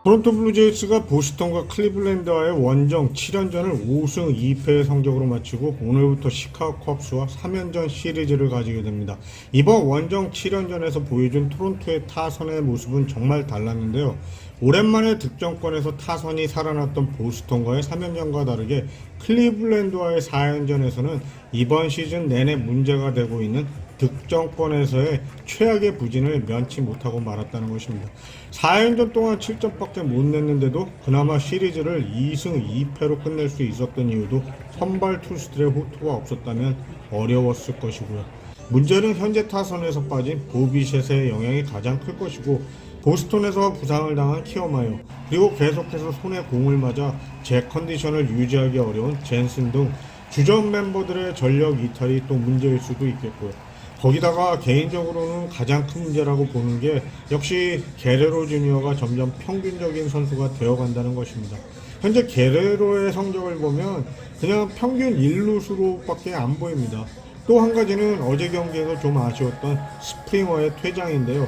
토론토 블루제이스가 보스턴과 클리블랜드와의 원정 7연전을 5승 2패의 성적으로 마치고 오늘부터 시카고 컵스와 3연전 시리즈를 가지게 됩니다. 이번 원정 7연전에서 보여준 토론토의 타선의 모습은 정말 달랐는데요. 오랜만에 득점권에서 타선이 살아났던 보스턴과의 3연전과 다르게 클리블랜드와의 4연전에서는 이번 시즌 내내 문제가 되고 있는 득점권에서의 최악의 부진을 면치 못하고 말았다는 것입니다. 4연전 동안 7점밖에 못 냈는데도 그나마 시리즈를 2승 2패로 끝낼 수 있었던 이유도 선발 투수들의 호투가 없었다면 어려웠을 것이고요. 문제는 현재 타선에서 빠진 보비셋의 영향이 가장 클 것이고, 보스턴에서 부상을 당한 키어마이어, 그리고 계속해서 손에 공을 맞아 제 컨디션을 유지하기 어려운 젠슨 등 주전 멤버들의 전력 이탈이 또 문제일 수도 있겠고요. 거기다가 개인적으로는 가장 큰 문제라고 보는 게 역시 게레로 주니어가 점점 평균적인 선수가 되어간다는 것입니다. 현재 게레로의 성적을 보면 그냥 평균 1루수로밖에 안 보입니다. 또 한 가지는 어제 경기에서 좀 아쉬웠던 스프링어의 퇴장인데요.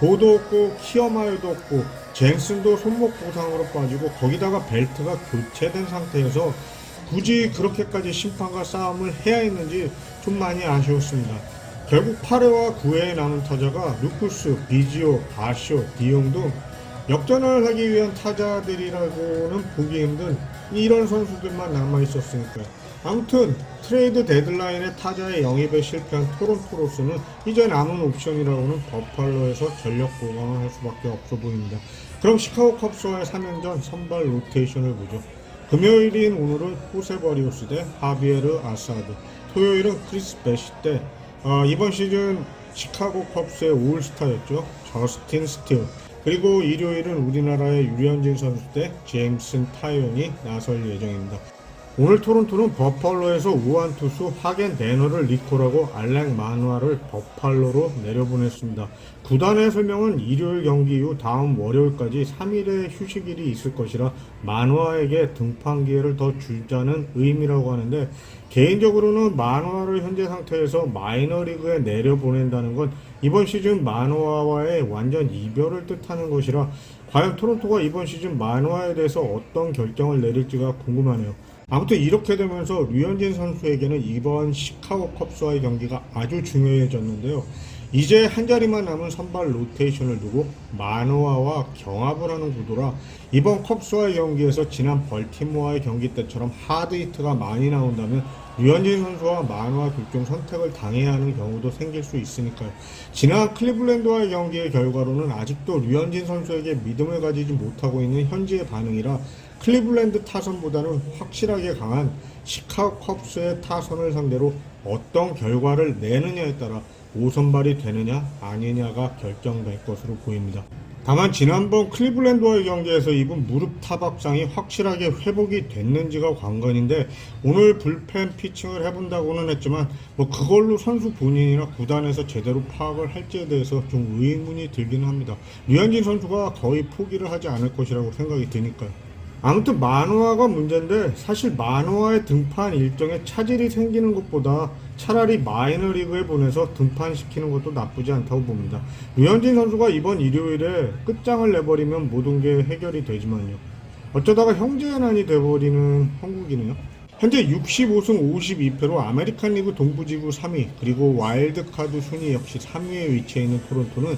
보도 없고 키어마이도 없고 젠슨도 손목 부상으로 빠지고 거기다가 벨트가 교체된 상태에서 굳이 그렇게까지 심판과 싸움을 해야 했는지 좀 많이 아쉬웠습니다. 결국 8회와 9회에 남은 타자가 루쿠스, 비지오, 바쇼, 디용 등 역전을 하기 위한 타자들이라고는 보기 힘든 이런 선수들만 남아있었으니까요. 아무튼 트레이드 데드라인에 타자의 영입에 실패한 토론토로서는 이제 남은 옵션이라고는 버팔로에서 전력 보강을 할 수밖에 없어 보입니다. 그럼 시카고 컵스와의 3연전 선발 로테이션을 보죠. 금요일인 오늘은 호세 버리오스 대 하비에르 아사드, 토요일은 크리스 베시 대 이번 시즌 시카고 컵스의 올스타였죠. 저스틴 스틸, 그리고 일요일은 우리나라의 류현진 선수 대 제임슨 타이온이 나설 예정입니다. 오늘 토론토는 버팔로에서 우완 투수 하겐 내너를 리콜하고 알렉 마누아를 버팔로로 내려보냈습니다. 구단의 설명은 일요일 경기 이후 다음 월요일까지 3일의 휴식일이 있을 것이라 마누아에게 등판 기회를 더 주자는 의미라고 하는데, 개인적으로는 마누아를 현재 상태에서 마이너리그에 내려보낸다는 건 이번 시즌 마누아와의 완전 이별을 뜻하는 것이라 과연 토론토가 이번 시즌 마누아에 대해서 어떤 결정을 내릴지가 궁금하네요. 아무튼 이렇게 되면서 류현진 선수에게는 이번 시카고 컵스와의 경기가 아주 중요해졌는데요. 이제 한 자리만 남은 선발 로테이션을 두고 마누아와 경합을 하는 구도라 이번 컵스와의 경기에서 지난 벌티모어의 경기 때처럼 하드히트가 많이 나온다면 류현진 선수와 마누아 둘 중 선택을 당해야 하는 경우도 생길 수 있으니까요. 지난 클리블랜드와의 경기의 결과로는 아직도 류현진 선수에게 믿음을 가지지 못하고 있는 현지의 반응이라 클리블랜드 타선보다는 확실하게 강한 시카고 컵스의 타선을 상대로 어떤 결과를 내느냐에 따라 5선발이 되느냐 아니냐가 결정될 것으로 보입니다. 다만 지난번 클리블랜드와의 경기에서 입은 무릎 타박상이 확실하게 회복이 됐는지가 관건인데, 오늘 불펜 피칭을 해본다고는 했지만 그걸로 선수 본인이나 구단에서 제대로 파악을 할지에 대해서 좀 의문이 들기는 합니다. 류현진 선수가 거의 포기를 하지 않을 것이라고 생각이 드니까요. 아무튼 마누아가 문제인데, 사실 마누아의 등판 일정에 차질이 생기는 것보다 차라리 마이너리그에 보내서 등판시키는 것도 나쁘지 않다고 봅니다. 류현진 선수가 이번 일요일에 끝장을 내버리면 모든 게 해결이 되지만요. 어쩌다가 형제난이 돼버리는 한국이네요. 현재 65승 52패로 아메리칸 리그 동부지구 3위, 그리고 와일드카드 순위 역시 3위에 위치해 있는 토론토는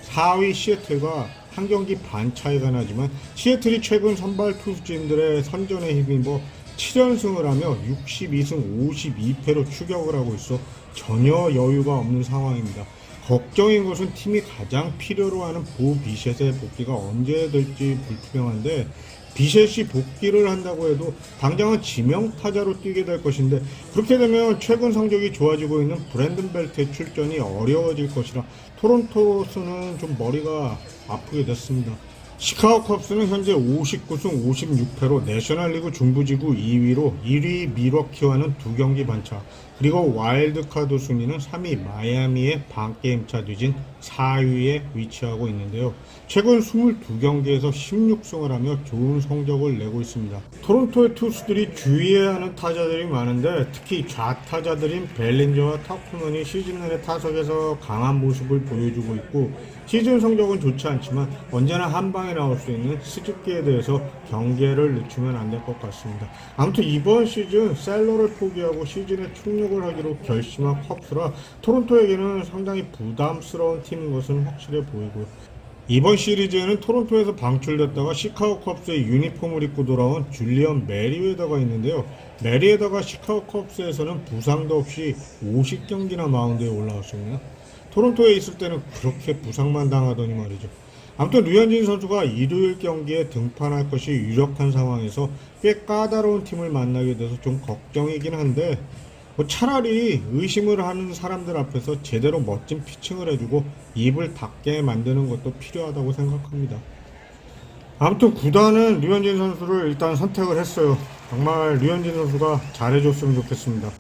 4위 시애틀과 한 경기 반 차이가 나지만, 시애틀이 최근 선발 투수진들의 선전에 힘입어 7연승을 하며 62승 52패로 추격을 하고 있어 전혀 여유가 없는 상황입니다. 걱정인 것은 팀이 가장 필요로 하는 보 비셋의 복귀가 언제 될지 불투명한데, 비셋이 복귀를 한다고 해도 당장은 지명타자로 뛰게 될 것인데, 그렇게 되면 최근 성적이 좋아지고 있는 브랜든 벨트의 출전이 어려워질 것이라 토론토로서는 좀 머리가 아프게 됐습니다. 시카고 컵스는 현재 59승 56패로 내셔널리그 중부지구 2위로 1위 밀워키와는 2경기 반차, 그리고 와일드카드 순위는 3위 마이애미의 반게임차 뒤진 4위에 위치하고 있는데요. 최근 22경기에서 16승을 하며 좋은 성적을 내고 있습니다. 토론토의 투수들이 주의해야 하는 타자들이 많은데 특히 좌타자들인 벨린저와 타쿠먼이 시즌 내내 타석에서 강한 모습을 보여주고 있고 시즌 성적은 좋지 않지만 언제나 한 방에 나올 수 있는 스집기에 대해서 경계를 늦추면 안 될 것 같습니다. 아무튼 이번 시즌 셀러를 포기하고 시즌에 총력을 하기로 결심한 컵스라 토론토에게는 상당히 부담스러운 팀인 것은 확실해 보이고요. 이번 시리즈에는 토론토에서 방출됐다가 시카고 컵스의 유니폼을 입고 돌아온 줄리언 메리웨더가 있는데요. 메리웨더가 시카고 컵스에서는 부상도 없이 50경기나 마운드에 올라왔습니다. 토론토에 있을 때는 그렇게 부상만 당하더니 말이죠. 아무튼 류현진 선수가 일요일 경기에 등판할 것이 유력한 상황에서 꽤 까다로운 팀을 만나게 돼서 좀 걱정이긴 한데 차라리 의심을 하는 사람들 앞에서 제대로 멋진 피칭을 해주고 입을 닫게 만드는 것도 필요하다고 생각합니다. 아무튼 구단은 류현진 선수를 일단 선택을 했어요. 정말 류현진 선수가 잘해줬으면 좋겠습니다.